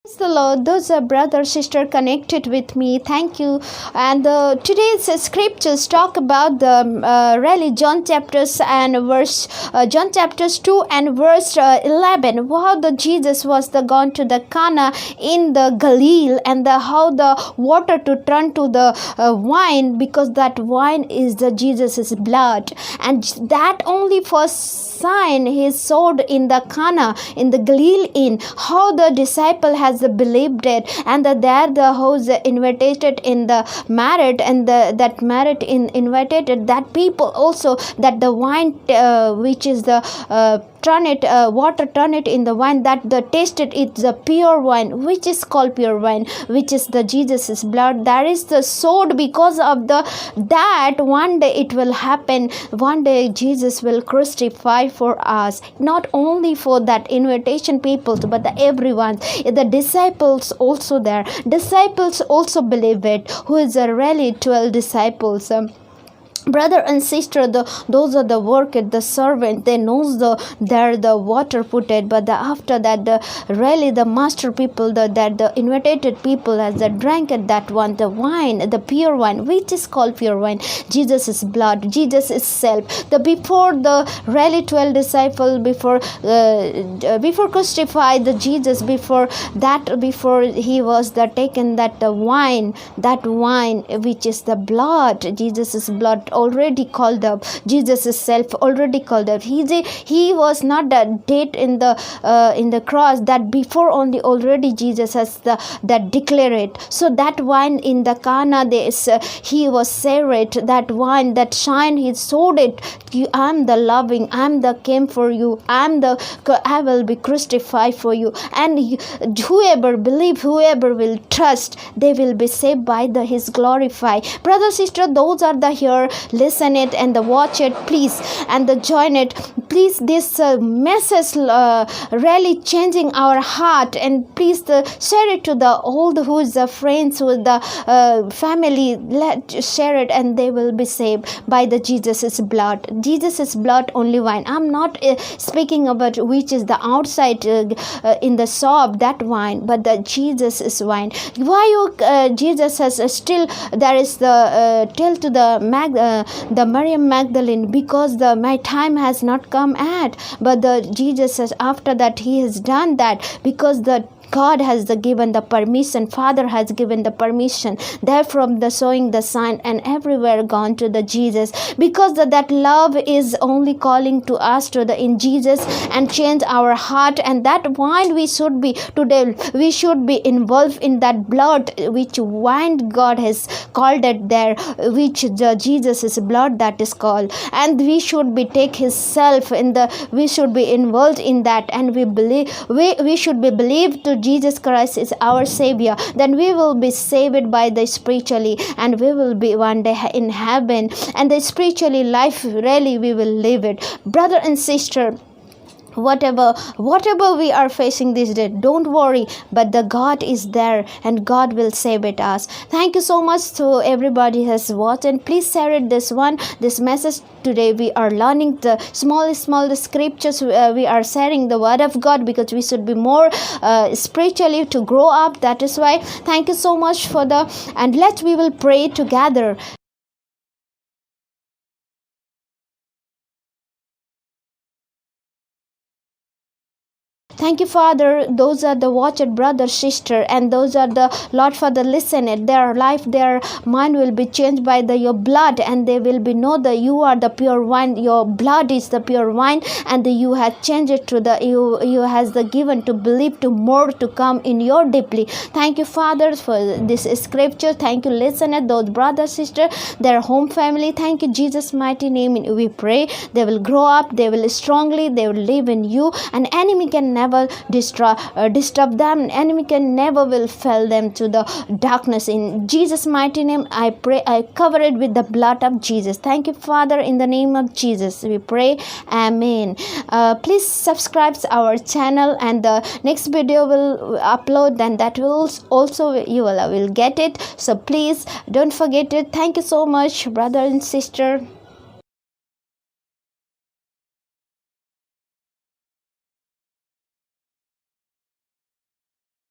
Praise the Lord, those are brother, sister connected with me. Thank you. And today's scriptures talk about the really John chapters and John chapters 2 and verse 11. How the Jesus was the gone to the Cana in the Galilee, and how the water to turn to the wine, because that wine is the Jesus's blood, and that only first sign he showed in the Cana in the Galilee inn. How the disciple has believed it, and there the host invited in the marriage, and that marriage invited that people also, that the wine which is the water turn it in the wine, that the tasted it's the pure wine, which is called pure wine, which is the Jesus's blood. That is the sword, because of that one day it will happen. One day Jesus will crucify for us, not only for that invitation people, but everyone. The disciples also there. Disciples also believe it, who is really 12 disciples. Brother and sister, those are the worker, the servant, they knows the water put it, but after that the master people, the invited people, as they drank it, that one, the wine, the pure wine, which is called pure wine, Jesus' blood, Jesus is self. Before the really 12 disciples, before crucified the Jesus, before he was taken, that wine which is the blood, Jesus' blood already called up, Jesus' self already called up. He was not dead in the cross, that before only already Jesus has that declare it. So that wine in the Cana, he was saved, that wine, that shine, he showed it. I'm the loving, I'm the came for you, I will be crucified for you, and whoever believe, whoever will trust, they will be saved by his glorify. Brother, sister, those are the here, listen it and watch it, please, and join it, please. This message really changing our heart, and please share it to the old, who is the friends, with the family. Let share it, and they will be saved by the Jesus's blood. Jesus's blood only wine. I'm not speaking about which is the outside in the shop, that wine, but the Jesus' wine. Why Jesus has still there is the tell to the Miriam Magdalene, because my time has not come at, but the Jesus says after that he has done that, because God has given the permission, Father has given the permission. Therefore, the showing the sign and everywhere gone to the Jesus, because that love is only calling to us in Jesus, and change our heart. And that wine we should be today, we should be involved in that blood, which wine God has called it there, which the Jesus' blood that is called, and we should be take his self we should be involved in that, and we should be believed to Jesus Christ is our Savior. Then we will be saved by the spiritually, and we will be one day in heaven, and the spiritually life really we will live it. Brother and sister, whatever we are facing this day, don't worry, but the God is there, and God will save it us. Thank you so much to everybody has watched, and please share it, this message. Today we are learning the small scriptures. We are sharing the word of God, because we should be more spiritually to grow up. That is why thank you so much for and we will pray together. Thank you, Father. Those are the watched brother, sister, and those are the Lord, Father, listen it. Their life, their mind will be changed by your blood, and they will be know that you are the pure wine. Your blood is the pure wine, and you have changed it to you has the given to believe to more to come in your deeply. Thank you, Father, for this scripture. Thank you, listen it. Those brother, sister, their home family. Thank you, Jesus' mighty name. We pray they will grow up. They will strongly. They will live in you, and enemy can never disturb them. Enemy can never will fail them to the darkness. In Jesus' mighty name I pray. I cover it with the blood of Jesus. Thank you, Father, in the name of Jesus we pray. Amen. Please subscribe our channel, and the next video will upload, then that will also you will get it. So please don't forget it. Thank you so much, brother and sister.